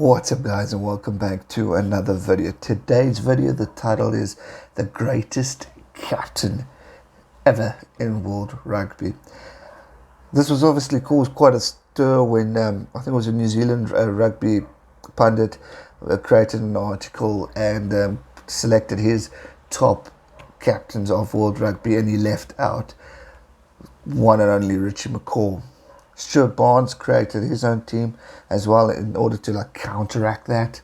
What's up guys, and welcome back to another video. Today's video, the title is The Greatest Captain Ever in World Rugby. This was obviously caused quite a stir when I think it was a New Zealand rugby pundit created an article and selected his top captains of World Rugby, and he left out one and only Richie McCaw. Stuart Barnes created his own team as well in order to counteract that,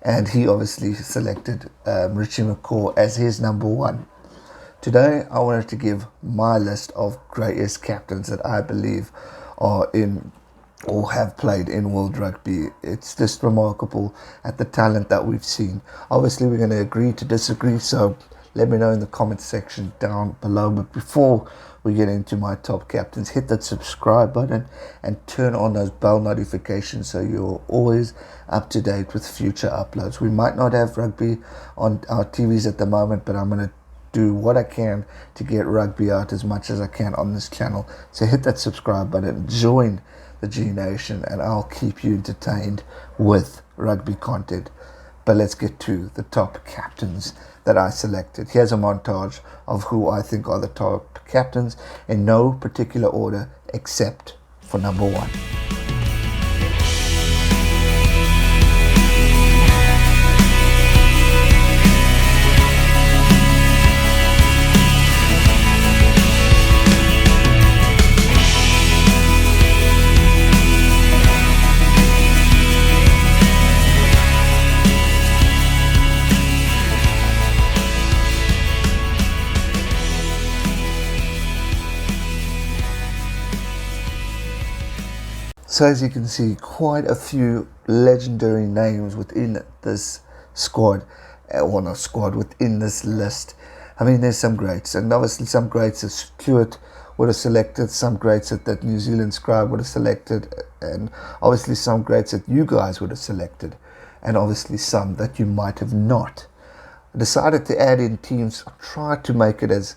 and he obviously selected Richie McCaw as his number one. Today I wanted to give my list of greatest captains that I believe are in or have played in World Rugby. It's just remarkable at the talent that we've seen. Obviously we're going to agree to disagree, so let me know in the comment section down below. But before we get into my top captains, hit that subscribe button and turn on those bell notifications so you're always up to date with future uploads. We might not have rugby on our TVs at the moment, but I'm going to do what I can to get rugby out as much as I can on this channel. So hit that subscribe button, join the G Nation, and I'll keep you entertained with rugby content. But let's get to the top captains that I selected. Here's a montage of who I think are the top captains in no particular order except for number one. So as you can see, quite a few legendary names within this squad, within this list. I mean, there's some greats, and obviously some greats that Stuart would have selected, some greats that New Zealand scribe would have selected, and obviously some greats that you guys would have selected, and obviously some that you might have not. I decided to add in teams. I tried to make it as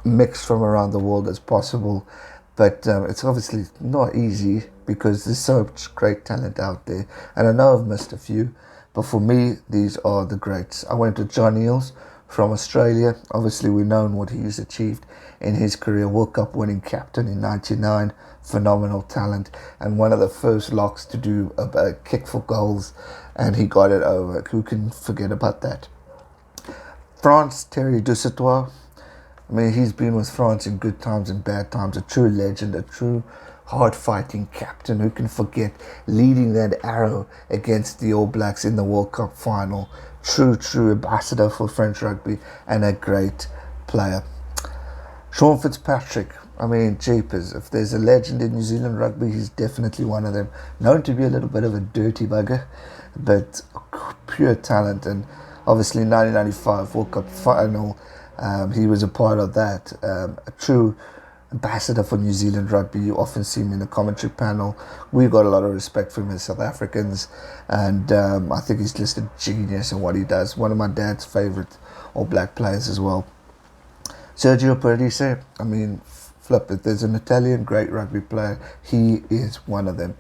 mixed from around the world as possible. But it's obviously not easy because there's so much great talent out there. And I know I've missed a few, but for me, these are the greats. I went to John Eales from Australia. Obviously, we know what he's achieved in his career. World Cup winning captain in '99. Phenomenal talent. And one of the first locks to do a kick for goals. And he got it over. Who can forget about that? France, Terry Dusautoir. I mean, he's been with France in good times and bad times. A true legend, a true hard-fighting captain. Who can forget leading that arrow against the All Blacks in the World Cup final? True ambassador for French rugby and a great player. Sean Fitzpatrick. I mean, jeepers. If there's a legend in New Zealand rugby, he's definitely one of them. Known to be a little bit of a dirty bugger, but pure talent. And obviously 1995 World Cup final, he was a part of that. A true ambassador for New Zealand rugby. You often see him in the commentary panel. We've got a lot of respect for him as South Africans, and I think he's just a genius in what he does. One of my dad's favourite All Black players as well. Sergio Parisse. I mean, flip it. There's an Italian great rugby player. He is one of them.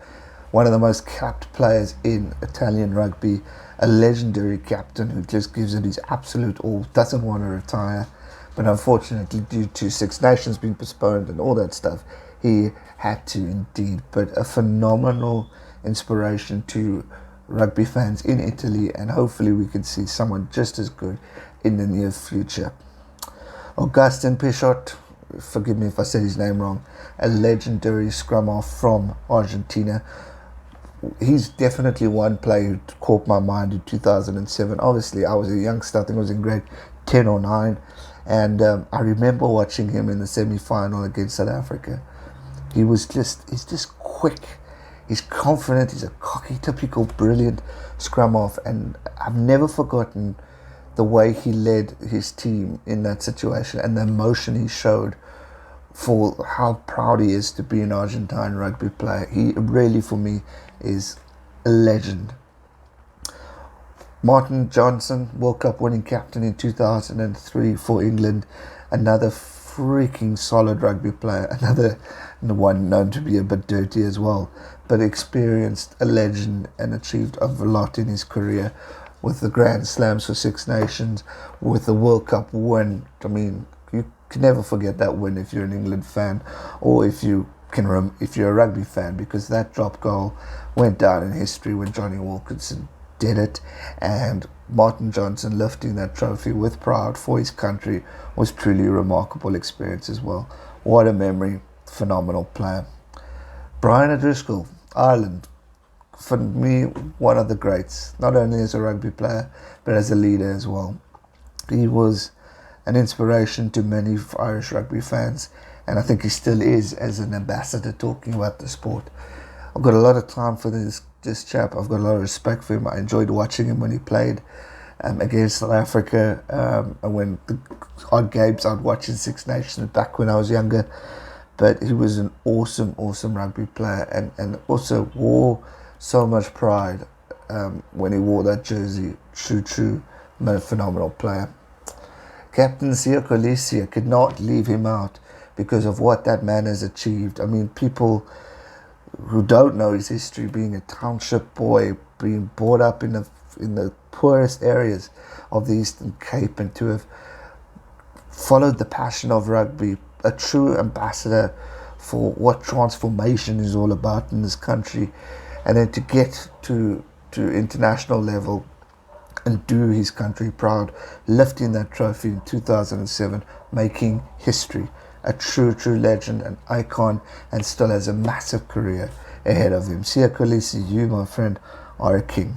One of the most capped players in Italian rugby. A legendary captain who just gives it his absolute all, doesn't want to retire, but unfortunately due to Six Nations being postponed and all that stuff, he had to indeed. But a phenomenal inspiration to rugby fans in Italy, and hopefully we can see someone just as good in the near future. Augustin Pichot, forgive me if I said his name wrong, a legendary scrum half from Argentina. He's definitely one player who caught my mind in 2007. Obviously, I was a youngster. I think I was in grade 10 or 9. And I remember watching him in the semi-final against South Africa. He's just quick. He's confident. He's a cocky, typical, brilliant scrum half. And I've never forgotten the way he led his team in that situation and the emotion he showed for how proud he is to be an Argentine rugby player. He really, for me, is a legend. Martin Johnson, World Cup winning captain in 2003 for England. Another freaking solid rugby player, another one known to be a bit dirty as well, but experienced, a legend, and achieved a lot in his career with the Grand Slams for Six Nations, with the World Cup win. I mean, you can never forget that win if you're an England fan, or if you're a rugby fan, because that drop goal went down in history when Johnny Wilkinson did it, and Martin Johnson lifting that trophy with pride for his country was truly a remarkable experience as well. What a memory, phenomenal player. Brian O'Driscoll, Ireland, for me, one of the greats, not only as a rugby player, but as a leader as well. He was an inspiration to many Irish rugby fans, and I think he still is as an ambassador talking about the sport. I've got a lot of time for this chap. I've got a lot of respect for him. I enjoyed watching him when he played against South Africa, and when the odd games I'd watch in Six Nations back when I was younger. But he was an awesome rugby player, and also wore so much pride when he wore that jersey. True, phenomenal player. Captain Siya Kolisi, could not leave him out because of what that man has achieved. I mean, people who don't know his history, being a township boy, being brought up in the poorest areas of the Eastern Cape, and to have followed the passion of rugby, a true ambassador for what transformation is all about in this country, and then to get to international level and do his country proud, lifting that trophy in 2007, making history. A true legend, an icon, and still has a massive career ahead of him. Siya Kolisi, you, my friend, are a king.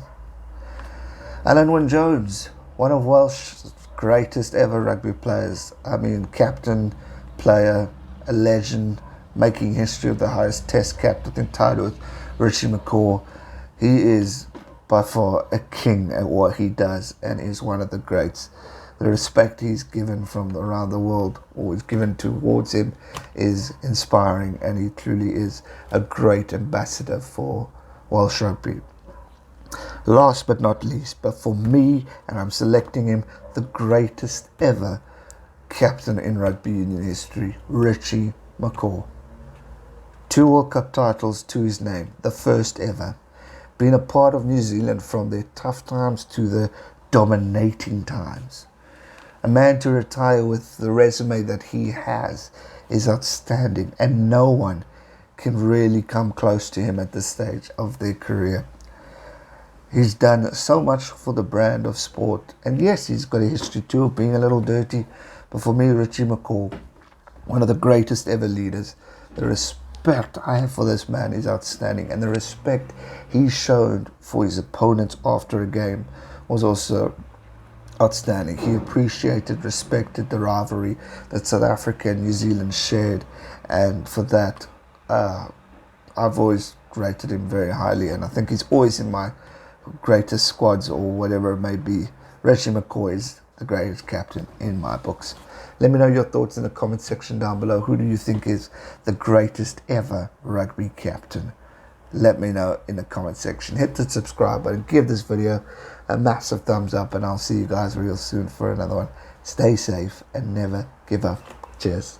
Alun-Wyn Jones, one of Welsh's greatest ever rugby players. I mean, captain, player, a legend, making history of the highest test captain, tied with Richie McCaw. He is by far a king at what he does, and is one of the greats. The respect he's given from around the world, or is given towards him, is inspiring, and he truly is a great ambassador for Welsh rugby. Last but not least, but for me, and I'm selecting him, the greatest ever captain in rugby union history, Richie McCaw. 2 World Cup titles to his name, the first ever. Been a part of New Zealand from their tough times to the dominating times. A man to retire with the resume that he has is outstanding, and no one can really come close to him at this stage of their career. He's done so much for the brand of sport, and yes, he's got a history too of being a little dirty, but for me, Richie McCaw, one of the greatest ever leaders. The respect I have for this man is outstanding, and the respect he showed for his opponents after a game was also outstanding. He appreciated, respected the rivalry that South Africa and New Zealand shared, and for that, I've always rated him very highly, and I think he's always in my greatest squads or whatever it may be. Richie McCaw is the greatest captain in my books. Let me know your thoughts in the comment section down below. Who do you think is the greatest ever rugby captain? Let me know in the comment section. Hit the subscribe button, give this video a massive thumbs up, and I'll see you guys real soon for another one. Stay safe and never give up. Cheers.